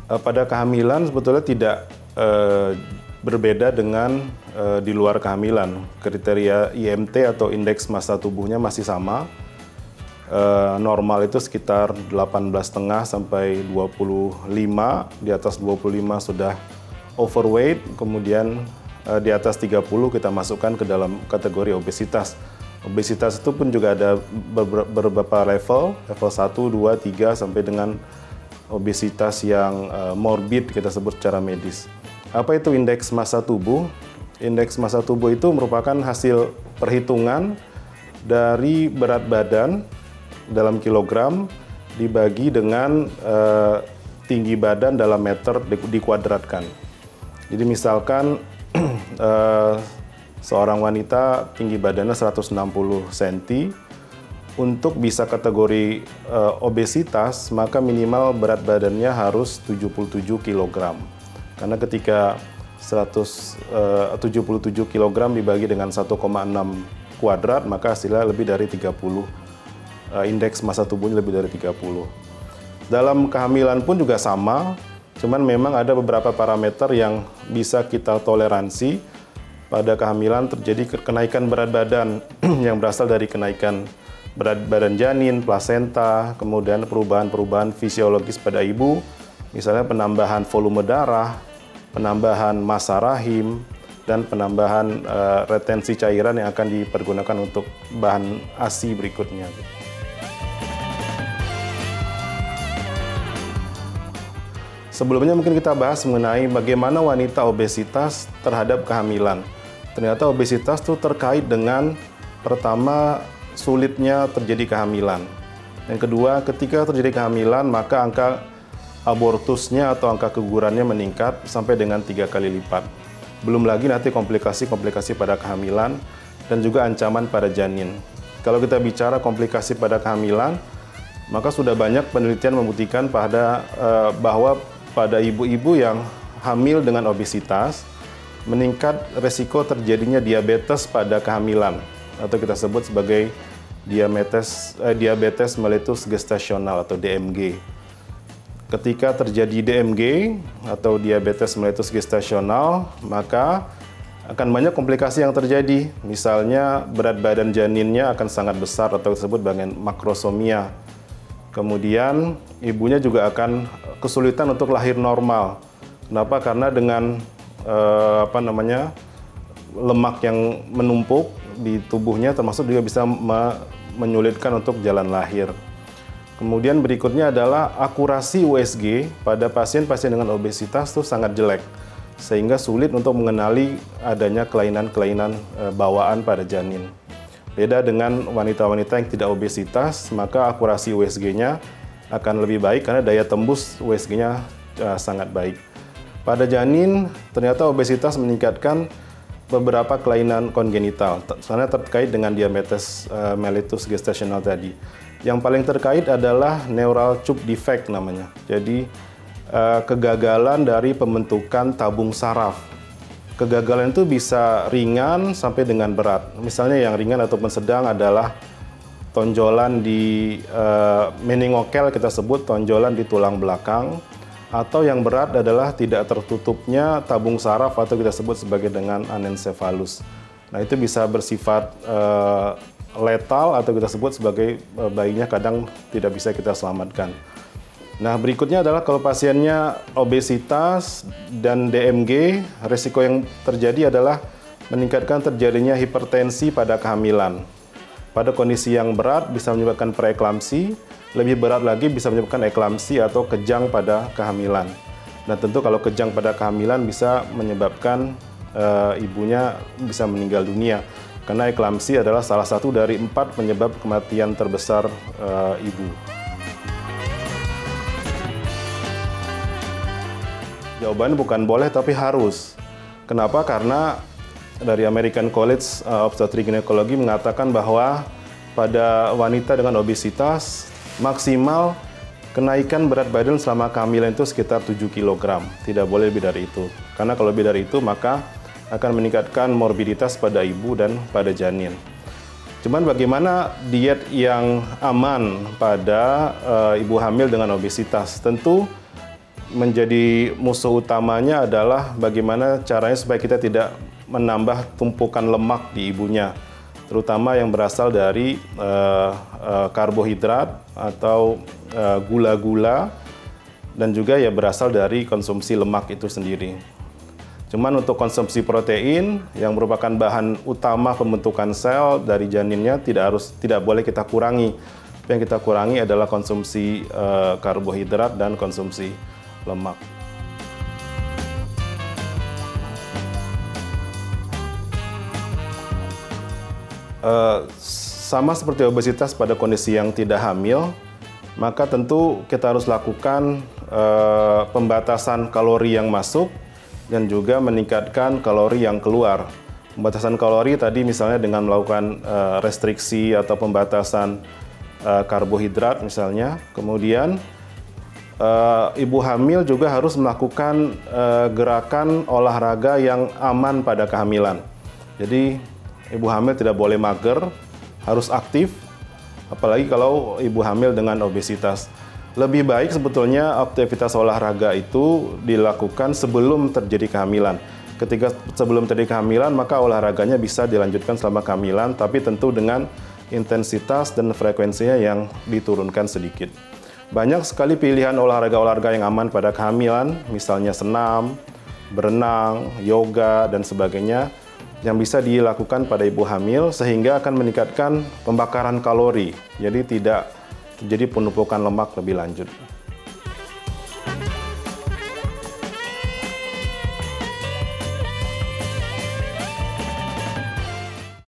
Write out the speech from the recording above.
Pada kehamilan sebetulnya tidak berbeda dengan di luar kehamilan. Kriteria IMT atau indeks massa tubuhnya masih sama. Normal itu sekitar 18,5 sampai 25, di atas 25 sudah overweight, kemudian di atas 30 kita masukkan ke dalam kategori obesitas. Obesitas itu pun juga ada beberapa level 1, 2, 3 sampai dengan obesitas yang morbid kita sebut secara medis. Apa itu indeks massa tubuh? Indeks massa tubuh itu merupakan hasil perhitungan dari berat badan dalam kilogram dibagi dengan tinggi badan dalam meter dikuadratkan. Jadi misalkan seorang wanita tinggi badannya 160 cm, untuk bisa kategori obesitas, maka minimal berat badannya harus 77 kg. Karena ketika 77 kg dibagi dengan 1,6 kuadrat, maka hasilnya lebih dari 30. Indeks massa tubuhnya lebih dari 30. Dalam kehamilan pun juga sama, cuman memang ada beberapa parameter yang bisa kita toleransi. Pada kehamilan terjadi kenaikan berat badan yang berasal dari kenaikan berat badan janin, plasenta, kemudian perubahan-perubahan fisiologis pada ibu, misalnya penambahan volume darah, penambahan massa rahim, dan penambahan retensi cairan yang akan dipergunakan untuk bahan ASI berikutnya. Sebelumnya mungkin kita bahas mengenai bagaimana wanita obesitas terhadap kehamilan. Ternyata obesitas itu terkait dengan pertama sulitnya terjadi kehamilan. Yang kedua, ketika terjadi kehamilan maka angka abortusnya atau angka kegugurannya meningkat sampai dengan 3 kali lipat. Belum lagi nanti komplikasi-komplikasi pada kehamilan dan juga ancaman pada janin. Kalau kita bicara komplikasi pada kehamilan, maka sudah banyak penelitian membuktikan bahwa pada ibu-ibu yang hamil dengan obesitas, meningkat resiko terjadinya diabetes pada kehamilan, atau kita sebut sebagai diabetes mellitus gestasional atau DMG. Ketika terjadi DMG atau diabetes mellitus gestasional, maka akan banyak komplikasi yang terjadi. Misalnya berat badan janinnya akan sangat besar atau disebut bagian makrosomia. Kemudian ibunya juga akan kesulitan untuk lahir normal. Kenapa? Karena dengan lemak yang menumpuk di tubuhnya termasuk juga bisa menyulitkan untuk jalan lahir. Kemudian berikutnya adalah akurasi USG pada pasien-pasien dengan obesitas itu sangat jelek, sehingga sulit untuk mengenali adanya kelainan-kelainan bawaan pada janin. Beda dengan wanita-wanita yang tidak obesitas, maka akurasi USG-nya akan lebih baik karena daya tembus USG-nya sangat baik. Pada janin, ternyata obesitas meningkatkan beberapa kelainan kongenital, karena terkait dengan diabetes mellitus gestasional tadi. Yang paling terkait adalah neural tube defect namanya. Jadi kegagalan dari pembentukan tabung saraf. Kegagalan itu bisa ringan sampai dengan berat. Misalnya yang ringan ataupun sedang adalah tonjolan di meningokel, kita sebut tonjolan di tulang belakang. Atau yang berat adalah tidak tertutupnya tabung saraf atau kita sebut sebagai dengan anencefalus. Nah, itu bisa bersifat letal atau kita sebut sebagai bayinya kadang tidak bisa kita selamatkan. Nah, berikutnya adalah kalau pasiennya obesitas dan DMG, risiko yang terjadi adalah meningkatkan terjadinya hipertensi pada kehamilan. Pada kondisi yang berat bisa menyebabkan preeklamsi, lebih berat lagi bisa menyebabkan eklamsi atau kejang pada kehamilan. Dan tentu kalau kejang pada kehamilan bisa menyebabkan ibunya bisa meninggal dunia. Karena eklamsi adalah salah satu dari 4 penyebab kematian terbesar ibu. Jawabannya bukan boleh tapi harus. Kenapa? Karena dari American College of Obstetrics and Gynecology mengatakan bahwa pada wanita dengan obesitas maksimal kenaikan berat badan selama kehamilan itu sekitar 7 kg. Tidak boleh lebih dari itu. Karena kalau lebih dari itu maka akan meningkatkan morbiditas pada ibu dan pada janin. Cuman bagaimana diet yang aman pada ibu hamil dengan obesitas? Tentu menjadi musuh utamanya adalah bagaimana caranya supaya kita tidak menambah tumpukan lemak di ibunya, terutama yang berasal dari karbohidrat atau gula-gula, dan juga ya berasal dari konsumsi lemak itu sendiri. Cuman untuk konsumsi protein yang merupakan bahan utama pembentukan sel dari janinnya tidak boleh kita kurangi. Yang kita kurangi adalah konsumsi karbohidrat dan konsumsi lemak. Sama seperti obesitas pada kondisi yang tidak hamil, maka tentu kita harus lakukan pembatasan kalori yang masuk dan juga meningkatkan kalori yang keluar. Pembatasan kalori tadi misalnya dengan melakukan restriksi atau pembatasan karbohidrat misalnya. Kemudian ibu hamil juga harus melakukan gerakan olahraga yang aman pada kehamilan. Jadi ibu hamil tidak boleh mager, harus aktif, apalagi kalau ibu hamil dengan obesitas. Lebih baik sebetulnya aktivitas olahraga itu dilakukan sebelum terjadi kehamilan. Ketika sebelum terjadi kehamilan, maka olahraganya bisa dilanjutkan selama kehamilan, tapi tentu dengan intensitas dan frekuensinya yang diturunkan sedikit. Banyak sekali pilihan olahraga-olahraga yang aman pada kehamilan, misalnya senam, berenang, yoga, dan sebagainya, yang bisa dilakukan pada ibu hamil sehingga akan meningkatkan pembakaran kalori. Jadi tidak terjadi penumpukan lemak lebih lanjut.